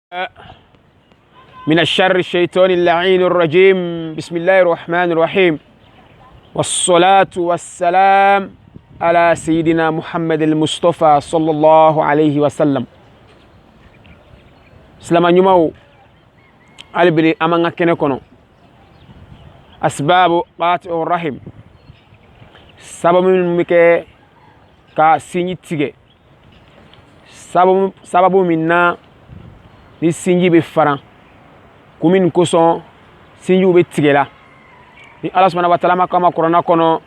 من الشر الشيطان اللعين الرجيم. بسم الله الرحمن الرحيم، والصلاة والسلام على سيدنا محمد المصطفى صلى الله عليه وسلم. سلام نيمو البري امانا كنكونو اسباب قطع الرحم سبب ميكي كا سيني تيغي سبب منا ni sinji be faran kumin koson sinji be tigela ni Allah subhanahu wa ta'ala kama Qur'ana kono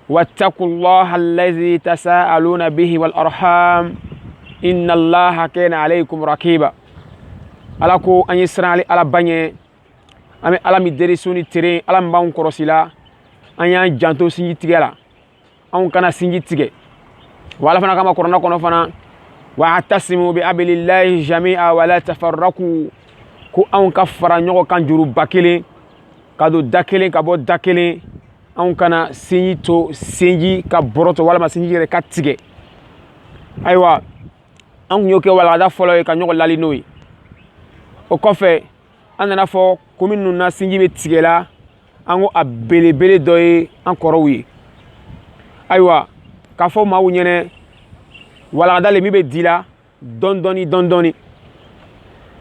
wattaqullaha allazi tasaaluna bihi wal arham innallaha kana alaykum raqiba. Ala ko an yisran ali ala banye ame ala mi deri suni tere ala mbaun korosila an yan janto sinji tigela an kana sinji tige wala fana kama Qur'ana kono fana واعتصموا بحبل الله جميعا ولا تفرقوا كو ان كفر نيو كان جورو باكيلي كادو داكيلي كابو داكيلي ان كان سينيتو سينجي كبروتو ولا ما سينجي ري كاتيغي ايوا ان نيوكي ولا دا فولو كان نيو لالي نوي او كوفي انا فو كومينو نا سينجي بي تيغلا انو ابيلي بيلي دوي ان كوروي ايوا كافو ما ونينه wala dale mi be dila dondoni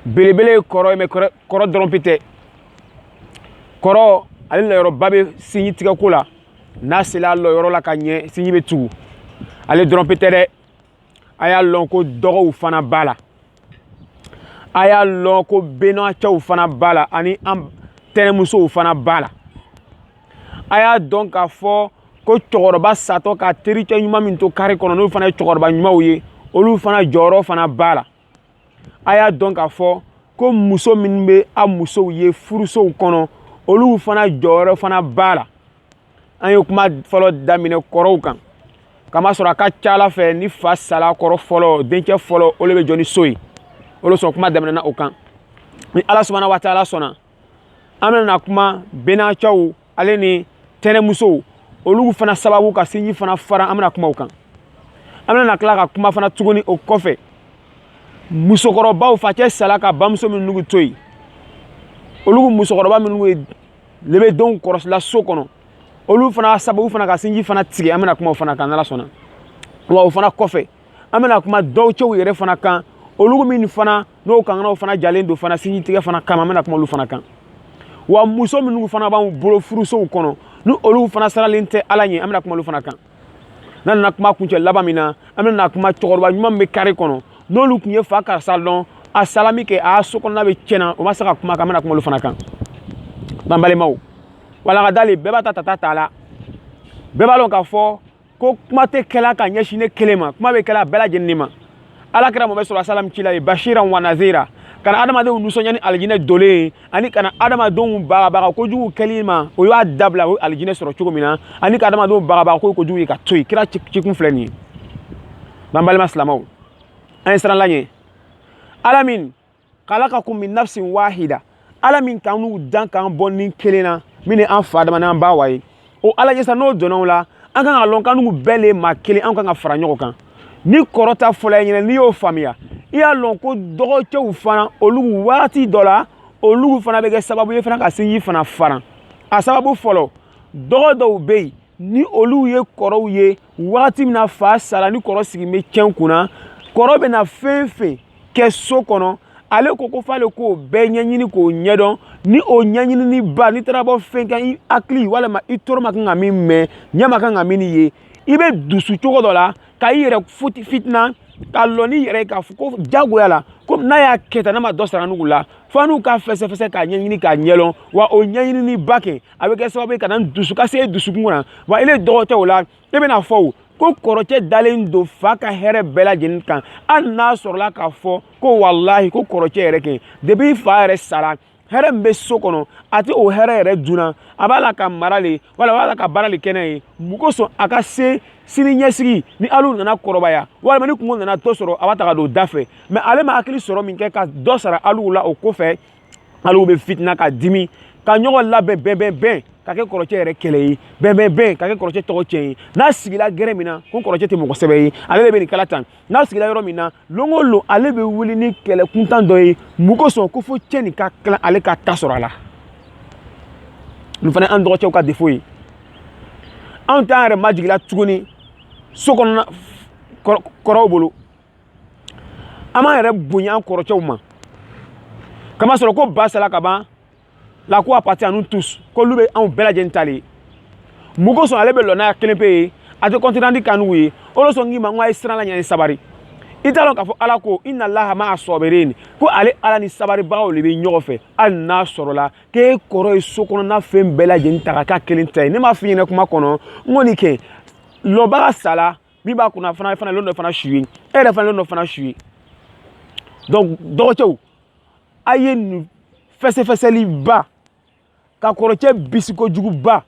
belebele koro me koro drompite koro ali la yoro babe sinyi tiga kula nasila lo yoro la kanye sinyi be tu ali drompite de aya lon ko dogo fana bala aya lon ko beno cha fana bala ani am tenemuso fana bala aya donc a fo ko chogorba sato ka teriche nyuma minto kare kono no fana chogorba nyuma uye olu fana joro fana bala aya donc afo ko muso minbe a muso ye furuso kono olu fana joro fana bala ayo kuma folo damine koro kan kama sura ka chala fe ni fa sala koro folo denche folo olebe joni soyi olu so kuma damine na okan ni Allah subhanahu wa ta'ala sona amena kuma bena chaw aleni tene muso olugu fana sababu ka sinji fana fara amna kuma ukan amna na kala ka kuma fana tuguni o kofe musokoroba o fache salaka bamso min nugu toyi olugu musokoroba min nugu lebe don koros la sokono olugu fana sababu fana ka sinji fana tige amna kuma fana kan la sona wa o fana kofe amna kuma do chew yere fana kan olugu min fana no kan na o fana jalendo fana sinji tige fana kama amna kuma lu fana kan wa muso min nugu fana ba bolo furuso kono nu olu fana saralinte alanye amna kuma lu fana kan nan na kuma kunche labamina amna na kuma chogorba nyuma me kare kono no lu kunye fa kar salon asalami ke a sokon na be chena o masaka kuma kamana kuma lu fana kan bambale maw wala gadali beba tata tala beba lon ka fo ko kuma te kela ka nyeshine kelema kuma be kela bela jennima ala kira mo be sallallahu alaihi wasallam kila bashiran wa nazira kana adama de nuso nyani aljine dole ani kana adama don baga ko jugu kelima o yo adabla o aljine soro chugo mina ani kana adama don baga ko jugu ka toy kira cikun fleni bambal maslamaw an sran lanye alamin khalaqakum min nafsin wahida alamin kanu dan kan bonin kelena mini an fa adama nan bawai o ala yesa no donon la an kan alon kanu bele makele an kan fara nyoko kan ni korota fola nyene ni o famia iya lon ko dogo chew fana olugu wati dola olugu fana be sababu ye fana ka sinyi fana faran a sababu folo dogo do be ni olugu ye koro ye wati mina fa sala ni koro sigi me kenkuna koro be na fefe ke sokono ale ko fale ko be nyanyini ko nyedon ni o nyanyini ni ba ni trabo fenka i akli wala ma itorma kan mi me nyama kan mi ni ye ibe dusu chogo dola ka yere fitna kaloni yere ka fuko jagoyala ko na ya keta na ma dosara nugula fanu ka fese ka nyanyini ka nyelon wa o nyanyini ni bake abeke sababu ka nan dusu ka se dusu nguna wa ile dote wala ebe na fo ko koroche dalen do faka here bela jin kan an na sorla ka fo ko wallahi ko koroche yere ke debi fa yere sala here mbe sokono ati o here yere duna abala ka marale wala ka barale kenai mukoso akase sini nyesigi ni alu nana korobaya wala mani kungo nana tosoro abata ka do dafe me ale ma akili soro min ke ka dosara alu la o kofe alu be fitna ka dimi ka nyogo la ben ka kɛ kɔrɔcɛ yɛrɛ kɛlɛ ye bɛnbɛnbɛn ka kɛ kɔrɔcɛ tɔgɔ tiɲɛ ye n'a sigila gɛrɛ min na ko kɔrɔcɛ tɛ mɔgɔ sɛbɛ ye ale de bɛ nin kala tan n'a sigila yɔrɔ min na lon o lon ale bɛ wuli ni kɛlɛ kuntan dɔ ye mun kosɔn ko fo cɛ nin ka kila ale ka ta sɔrɔ a la nin fana an dɔgɔcɛw ka defo ye anw t'an yɛrɛ majigila tuguni so kɔnɔna kɔrɔw bolo an b'an yɛrɛ bonya an kɔrɔcɛw ma kamasɔrɔ ko ba sala ka ban la ko appartient à nous tous ko olu bɛ anw bɛɛ lajɛlen ta le ye mun kosɔn ale bɛ lɔnnaya kelen pe ye a tɛ kɔntinandi ka n'u ye o de sɔn k'i ma n ko a ye siran la ɲɛ ni sabari i t'a dɔn k'a fɔ ala ko inna allaha ma'a sabirin ko ale ala ni sabaribagaw de bɛ ɲɔgɔn fɛ hali n'a sɔrɔla k'e kɔrɔ ye so kɔnɔna fɛn bɛɛ lajɛlen ta ka k'a kelen ta ye ne m'a f'i ɲɛna kuma kɔnɔ n ko nin kɛ lɔbaga sala min b'a kunna fana lɔn dɔ fana su ye e yɛrɛ fana lɔn dɔ fana su ye donc dɔgɔcɛw a ye nin fɛsɛfɛsɛliba ka kɔrɔcɛ bisi kojuguba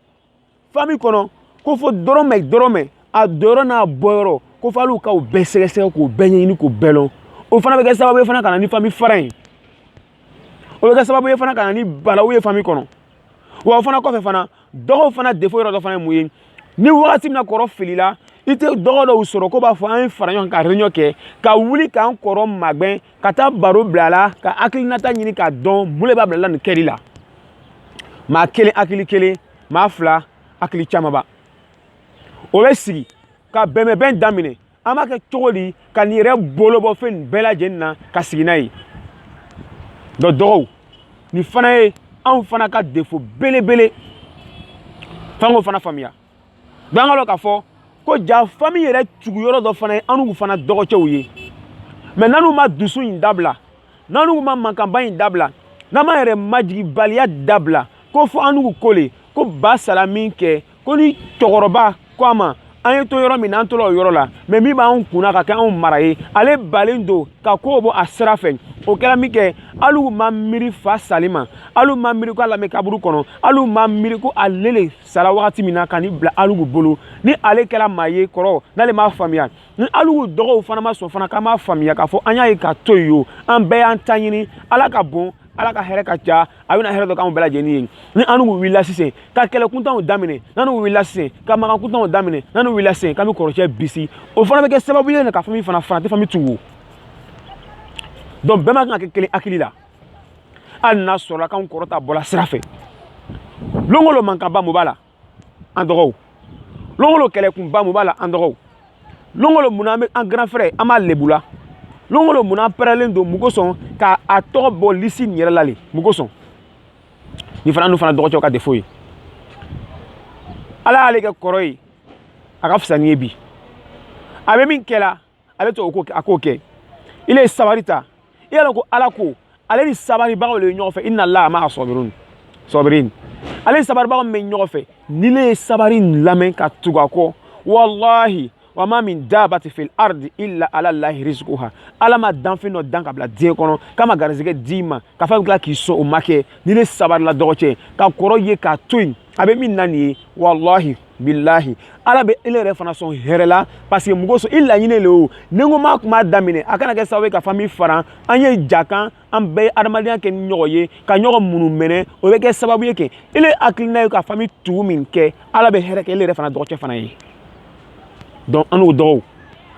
famille kɔnɔ ko fɔ dɔrɔmɛ a dɔrɔn n'a bɔyɔrɔ ko fɔ hali k'o bɛɛ sɛgɛsɛgɛ k'o bɛɛ ɲɛɲini k'o bɛɛ lɔn o fana bɛ kɛ sababu ye fana ka na ni famille fara ye o bɛ kɛ sababu ye fana ka na ni balawu ye famille kɔnɔ wa o fana kɔfɛ fana dɔgɔw fana defo yɔrɔ dɔ fana ye mun ye ni wagati min na kɔrɔ filila i tɛ dɔgɔ dɔw sɔrɔ ko b'a fɔ an ye fara ɲɔgɔn ka réunion kɛ ka wuli k'an kɔrɔ magɛn ka taa baro bila a la ka hakilinata ɲini k'a dɔn mun de b'a bila la nin kɛli la maa kelen hakili kelen maa fila hakili camanba o bɛ sigi ka bɛnbɛnbɛn daminɛ an b'a kɛ cogo di ka nin yɛrɛ bolo bɔ fɛn nin bɛɛ lajɛlen na ka sigi n'a ye dɔgɔw nin fana ye anw fana ka defo belebele f'an k'o fana faamuya donc an ka dɔn k'a fɔ ko ja famille yɛrɛ tuguyɔrɔ dɔ fana ye an n'u fana dɔgɔcɛw ye mais n'an n'u ma dusu in dabila n'an n'u ma mankanba in dabila n'an ma yɛrɛ majigibaliya dabila ko fɔ an n'u ko le ko ba sala min kɛ ko ni cɛkɔrɔba ko a ma an ye to yɔrɔ min na an tola o yɔrɔ la mais min b'anw kunna ka kɛ anw mara ye ale balen don ka kow bɔ a sira fɛ o kɛra min kɛ hali u ma miiri fa sali ma hali u ma miiri ko a lamɛn kaburu kɔnɔ hali u ma miiri ko ale le sala wagati min na ka n'i bila hali u bolo ni ale kɛra maa ye kɔrɔ n'ale m'a faamuya ni hali u dɔgɔw fana ma sɔn fana k'an m'a faamuya k'a fɔ an y'a ye ka to yen o an bɛɛ y'an ta ɲini ala ka bon ala ka hɛrɛ ka ca a bɛna hɛrɛ dɔ k'anw bɛɛ lajɛlen ye ni an n'u wulila sisan ka kɛlɛ kuntanw daminɛ n'an n'u wulila sisan ka makan kuntanw daminɛ n'an n'u wulila sisan k'an bɛ kɔrɔcɛ bisi o fana bɛ kɛ sababu ye ka famille fana tɛ famille tugu donc bɛɛ ma kan ka kɛ kelen hakili la hali n'a sɔrɔla k'anw kɔrɔ ta bɔla sira fɛ lon o lon mankanba mun b'a la an dɔgɔw lon o lon kɛlɛkunba mun b'a la an dɔgɔw lon o lon mun na an grand frère an b'a lebu la lon o lon mun na an pɛrɛnlen don mun kosɔn ka a tɔgɔ bɔ lisi nin yɛrɛ la le mun kosɔn nin fana n'u fana dɔgɔcɛw ka defo ye ala y'ale kɛ kɔrɔ ye a ka fisa ni ye bi a bɛ min kɛla ale to a k'o kɛ ile ye sabari ta i y'a dɔn ko ala ko ale ni sabaribagaw de ye ɲɔgɔn fɛ inna allaha ma'a sabirin ale ni sabaribagaw min bɛ ɲɔgɔn fɛ ni ne ye sabari lamɛn ka tugu a kɔ wallahi wa ma min dabati fil ardi illa ala allahi rizquha ala ma danfɛn dɔ dan ka bila diɲɛ kɔnɔ k'a ma garizɛgɛ d'i ma k'a fɔ k'i sɔn o ma kɛ ni ne sabarila dɔgɔcɛ ka kɔrɔ ye k'a to yen a bɛ min na nin ye wallahi billahi ala bɛ ele yɛrɛ fana sɔn hɛrɛ la parce que mɔgɔ sɔn i laɲini le o ni n ko maa kuma daminɛ a kana kɛ sababu ye ka famille fara an ye ja kan an bɛɛ ye adamadenya kɛ ni ɲɔgɔn ye ka ɲɔgɔn munu mɛnɛ o bɛ kɛ sababu ye kɛ ele hakilina ye ka famille tugu min kɛ ala bɛ hɛrɛ kɛ ele yɛrɛ fana dɔgɔcɛ fana ye donc an n'o dɔgɔw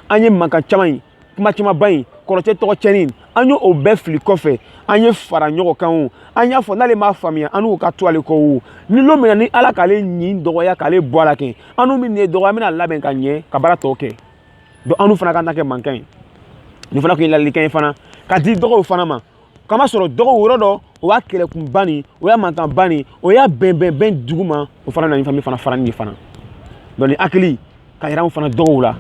an ye mankan caman ye kuma camanba in kɔrɔcɛ tɔgɔ cɛnni an y'o bɛɛ fili kɔfɛ an ye fara ɲɔgɔn kan o an y'a fɔ n'ale m'a faamuya an n'u ka to ale kɔ o ni lon min na ni ala k'ale ɲin dɔgɔya k'ale bɔ a la kɛ an n'u min nin ye dɔgɔya an bɛna labɛn ka ɲɛ ka baara tɔ kɛ donc an n'u fana ka ta kɛ mankan ye nin fana kun ye ladilikan ye fana ka di dɔgɔw fana ma kama sɔrɔ dɔgɔw yɔrɔ dɔ o y'a kɛlɛkunba nin o y'a mankanba nin o y'a bɛnbɛnbɛn dugu ma o fana na ni famille fana fara nin fana donc nin hakili ka yira anw fana dɔgɔw la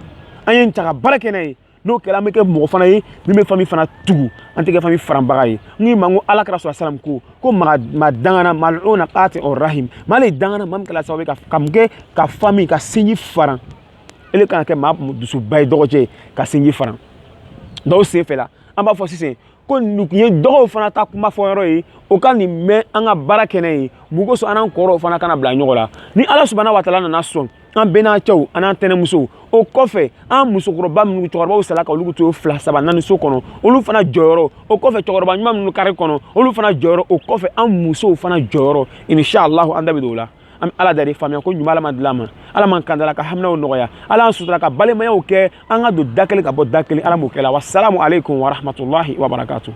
an ye n ta ka baara kɛ n'a ye n'o kɛra an bɛ kɛ mɔgɔ fana ye min bɛ famille fana tugu an tɛ kɛ famille faranbaga ye n k'i ma n ko ala kɛra sɔrɔ salam ko maa dangana mal'una qati rahim maa le dangana maa min kɛra sababu ye ka mun kɛ ka famille ka sinji faran ele kan ka kɛ maa dusuba ye dɔgɔcɛ ka sinji faran donc o sen fɛ la an b'a fɔ sisan ko nin kun ye dɔgɔw fana ta kuma fɔ yɔrɔ ye o ka nin mɛn an ka baara kɛnɛ ye mun kosɔn an n'an kɔrɔw fana kana bila ɲɔgɔn la ni ala subahana wa taala nana sɔn an bɛɛ n'an cɛw an n'an tɛnɛmusow o kɔfɛ an musokɔrɔba minnu cɛkɔrɔbaw sala ka olu to 2 3 4 so kɔnɔ olu fana jɔyɔrɔ o kɔfɛ cɛkɔrɔba ɲuman minnu kari kɔnɔ olu fana jɔyɔrɔ o kɔfɛ an musow fana jɔyɔrɔ inshallah an da bɛ don o la am ala da de faamuya ko ɲuman ala ma dilan ma ala man kandala ka haminaw nɔgɔya ala an sutura ka balimayaw kɛ an ka don da kelen ka bɔ da kelen ala m'o kɛ la wassalamu alaikum wa rahmatullahi wa barakatuh